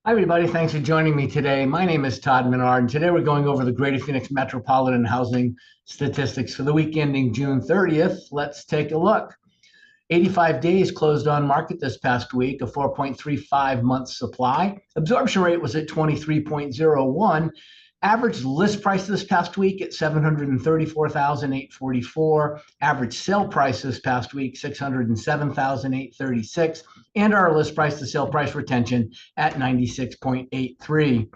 Hi, everybody. Thanks for joining me today. My name is Todd Menard, and today we're going over the Greater Phoenix Metropolitan Housing statistics for the week ending June 30th. Let's take a look. 85 days closed on market this past week, a 4.35 month supply. Absorption rate was at 23.01. Average list price this past week at 734,844. Average sale price this past week 607,836, and our list price to sale price retention at 96.83.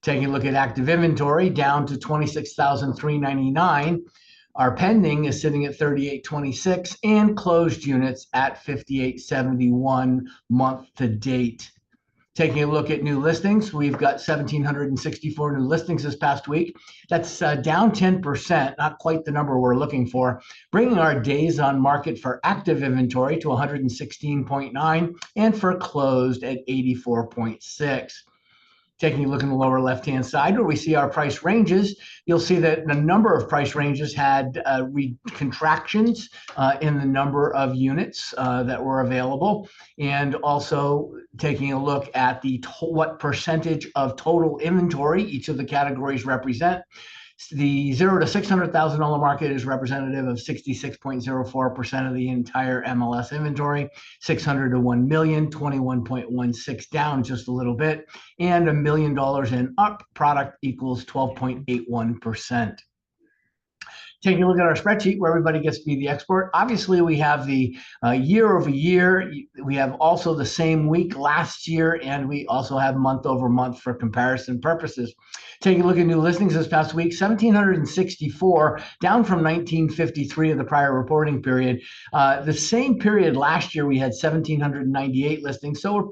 Taking a look at active inventory, down to 26,399. Our pending is sitting at 3826 and closed units at 5871 month to date. Taking a look at new listings, we've got 1,764 new listings this past week. That's down 10%, not quite the number we're looking for, bringing our days on market for active inventory to 116.9 and for closed at 84.6. Taking a look in the lower left-hand side where we see our price ranges, you'll see that a number of price ranges had contractions in the number of units that were available. And also taking a look at what percentage of total inventory each of the categories represent. The $0 to $600,000 market is representative of 66.04% of the entire MLS inventory. 600 to 1 million, 21.16, down just a little bit, and $1 million and up product equals 12.81%. Taking a look at our spreadsheet where everybody gets to be the expert. Obviously, we have the year over year. We have also the same week last year, and we also have month over month for comparison purposes. Taking a look at new listings this past week, 1,764, down from 1,953 of the prior reporting period. The same period last year, we had 1,798 listings, so we're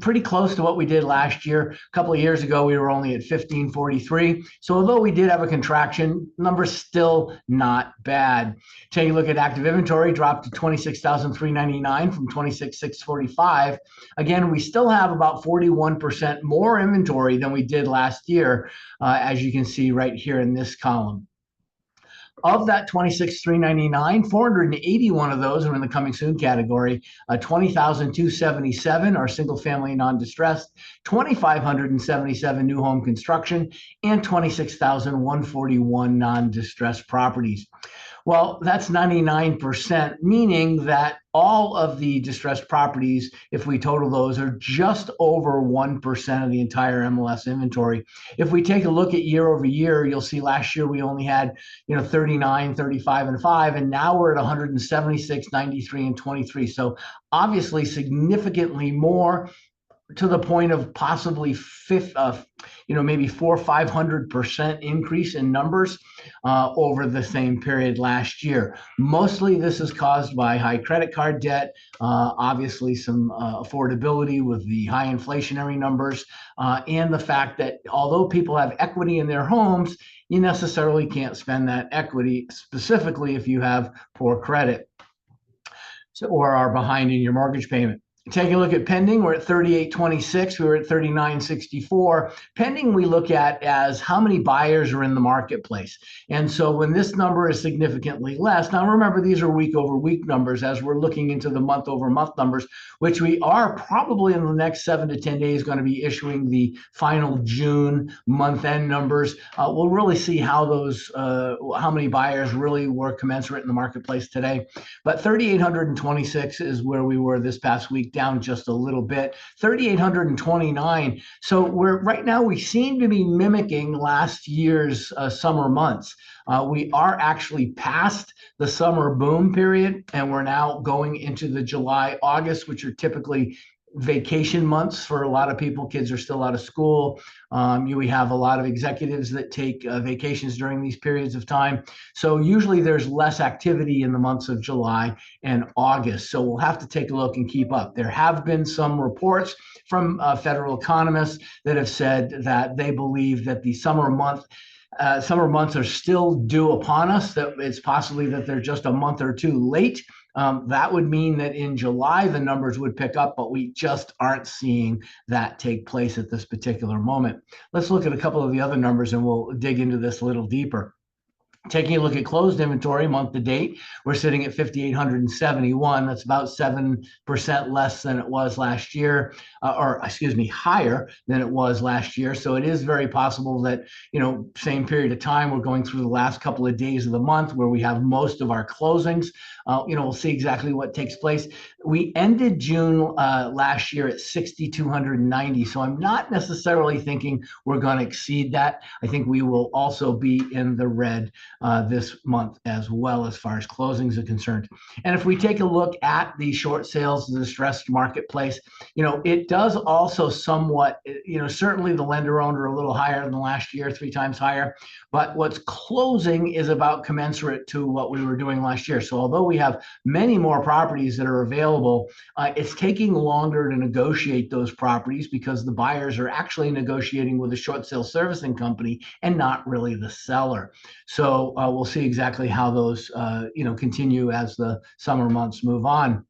pretty close to what we did last year. A couple of years ago, we were only at 1543. So although we did have a contraction, numbers still not bad. Taking a look at active inventory, dropped to 26,399 from 26,645. Again, we still have about 41% more inventory than we did last year, as you can see right here in this column. Of that 26,399, 481 of those are in the coming soon category. 20,277 are single family non-distressed, 2,577 new home construction, and 26,141 non-distressed properties. Well, that's 99%, meaning that all of the distressed properties, if we total those, are just over 1% of the entire MLS inventory. If we take a look at year over year, you'll see last year we only had 39, 35, and 5, and now we're at 176, 93, and 23. So obviously significantly more, to the point of possibly maybe 400 or 500% increase in numbers over the same period last year. Mostly this is caused by high credit card debt, obviously some affordability with the high inflationary numbers, and the fact that although people have equity in their homes, you necessarily can't spend that equity, specifically if you have poor credit or are behind in your mortgage payment. Taking a look at pending, we're at 3826. We were at 3964. Pending, we look at as how many buyers are in the marketplace. And so when this number is significantly less, now remember, these are week over week numbers as we're looking into the month over month numbers, which we are probably in the next 7 to 10 days going to be issuing the final June month end numbers. We'll really see how how many buyers really were commensurate in the marketplace today. But 3,826 is where we were this past week, down just a little bit. 3,829. So right now we seem to be mimicking last year's summer months. We are actually past the summer boom period, and we're now going into the July, August, which are typically vacation months for a lot of people. Kids are still out of school. We have a lot of executives that take vacations during these periods of time. So usually there's less activity in the months of July and August. So we'll have to take a look and keep up. There have been some reports from federal economists that have said that they believe that the summer months are still due upon us, that it's possibly that they're just a month or two late. That would mean that in July, the numbers would pick up, but we just aren't seeing that take place at this particular moment. Let's look at a couple of the other numbers and we'll dig into this a little deeper. Taking a look at closed inventory month to date, we're sitting at 5,871. That's about 7% less than it was last year, or excuse me, higher than it was last year. So it is very possible that, same period of time, we're going through the last couple of days of the month where we have most of our closings. We'll see exactly what takes place. We ended June last year at 6,290. So I'm not necessarily thinking we're going to exceed that. I think we will also be in the red this month as well, as far as closings are concerned. And if we take a look at the short sales, the distressed marketplace, it does also somewhat, certainly the lender owned are a little higher than last year, 3 times higher, but what's closing is about commensurate to what we were doing last year. So although we have many more properties that are available, it's taking longer to negotiate those properties because the buyers are actually negotiating with a short sale servicing company and not really the seller. So we'll see exactly how those continue as the summer months move on.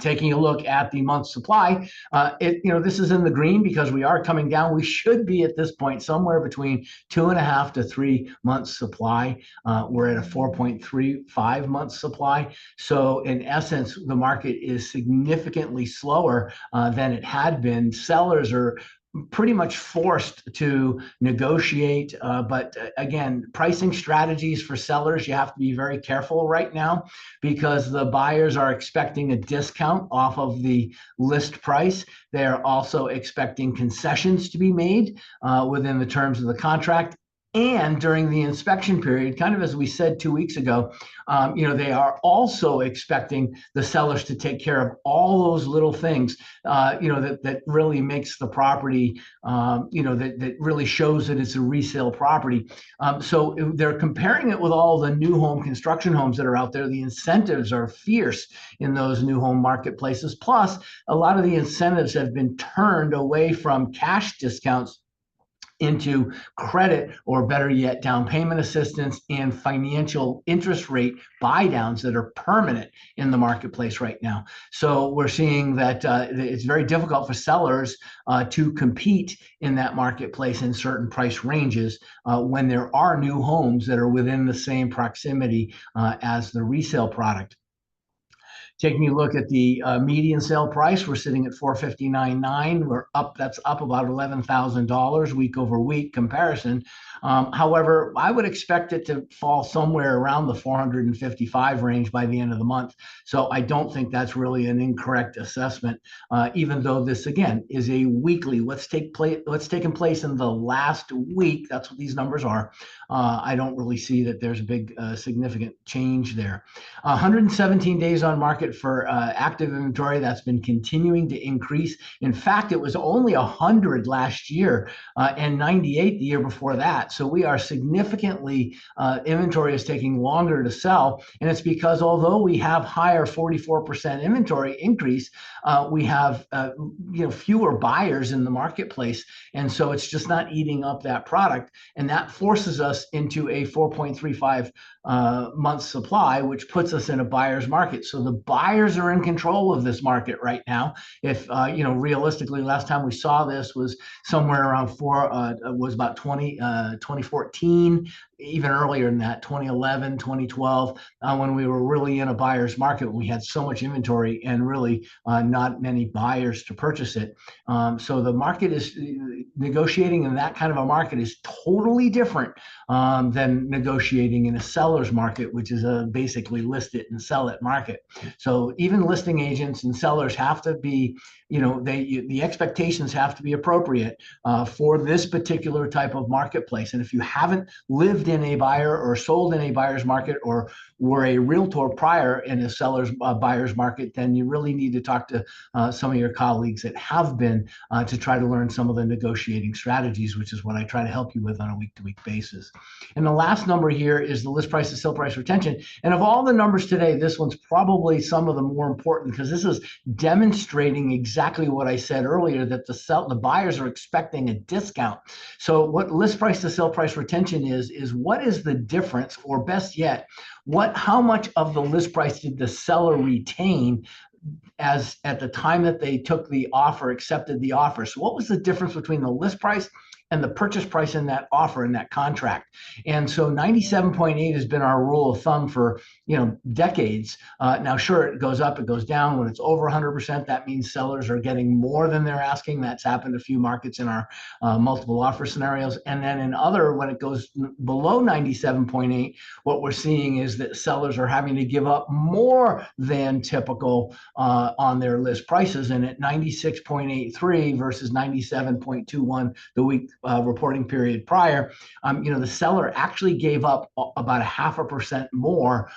Taking a look at the month supply, this is in the green because we are coming down. We should be at this point somewhere between 2.5 to 3 months supply. We're at a 4.35 months supply. So in essence, the market is significantly slower than it had been. Sellers are pretty much forced to negotiate. But again, pricing strategies for sellers, you have to be very careful right now because the buyers are expecting a discount off of the list price. They're also expecting concessions to be made within the terms of the contract. And during the inspection period, kind of as we said 2 weeks ago, they are also expecting the sellers to take care of all those little things, that really makes the property, that really shows that it's a resale property. So they're comparing it with all the new home construction homes that are out there. The incentives are fierce in those new home marketplaces. Plus, a lot of the incentives have been turned away from cash discounts into credit, or better yet, down payment assistance and financial interest rate buy downs that are permanent in the marketplace right now. So we're seeing that it's very difficult for sellers to compete in that marketplace in certain price ranges when there are new homes that are within the same proximity as the resale product. Taking a look at the median sale price, we're sitting at $459,900. We're up. That's up about $11,000 week over week comparison. However, I would expect it to fall somewhere around the 455 range by the end of the month. So I don't think that's really an incorrect assessment, even though this again is a weekly. What's taken place in the last week? That's what these numbers are. I don't really see that there's a big significant change there. 117 days on market for active inventory. That's been continuing to increase. In fact, it was only 100 last year and 98 the year before that. So we are significantly, inventory is taking longer to sell. And it's because although we have higher 44% inventory increase, we have fewer buyers in the marketplace. And so it's just not eating up that product. And that forces us into a 4.35 month supply, which puts us in a buyer's market. So the buyers are in control of this market right now. If realistically, last time we saw this was somewhere around was about 2014, even earlier than that, 2011, 2012, when we were really in a buyer's market, when we had so much inventory and really not many buyers to purchase it. So the market is negotiating in that kind of a market is totally different than negotiating in a seller's market, which is a basically list it and sell it market. So even listing agents and sellers have to be, the expectations have to be appropriate for this particular type of marketplace. And if you haven't lived in a buyer or sold in a buyer's market or were a realtor prior in a seller's buyer's market, then you really need to talk to some of your colleagues that have been to try to learn some of the negotiating strategies, which is what I try to help you with on a week-to-week basis. And the last number here is the list price to sale price retention. And of all the numbers today, this one's probably some of the more important because this is demonstrating exactly what I said earlier, that the buyers are expecting a discount. So what list price to sale price retention is what is the difference, or best yet, how much of the list price did the seller retain as at the time that they took the offer, accepted the offer? So what was the difference between the list price and the purchase price in that offer, in that contract. And so 97.8 has been our rule of thumb for decades. Now, sure, it goes up, it goes down. When it's over 100%, that means sellers are getting more than they're asking. That's happened a few markets in our multiple offer scenarios. And then in other, when it goes below 97.8, what we're seeing is that sellers are having to give up more than typical on their list prices. And at 96.83 versus 97.21 the week reporting period prior, the seller actually gave up about 0.5% more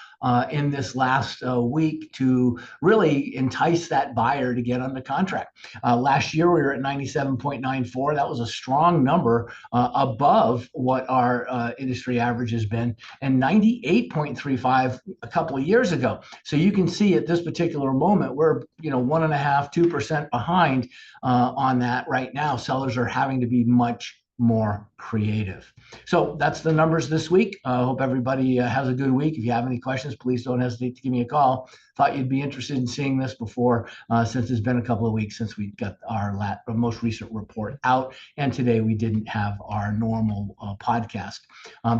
in this last week to really entice that buyer to get under contract. Last year, we were at 97.94. That was a strong number above what our industry average has been, and 98.35 a couple of years ago. So you can see at this particular moment, we're 1.5%, 2% behind on that right now. Sellers are having to be much more creative. So that's the numbers this week. I hope everybody has a good week. If you have any questions, please don't hesitate to give me a call. Thought you'd be interested in seeing this before, since it's been a couple of weeks since we got our most recent report out, and today we didn't have our normal podcast.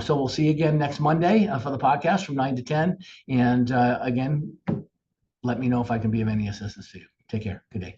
So we'll see you again next Monday for the podcast from 9 to 10. And again, let me know if I can be of any assistance to you. Take care. Good day.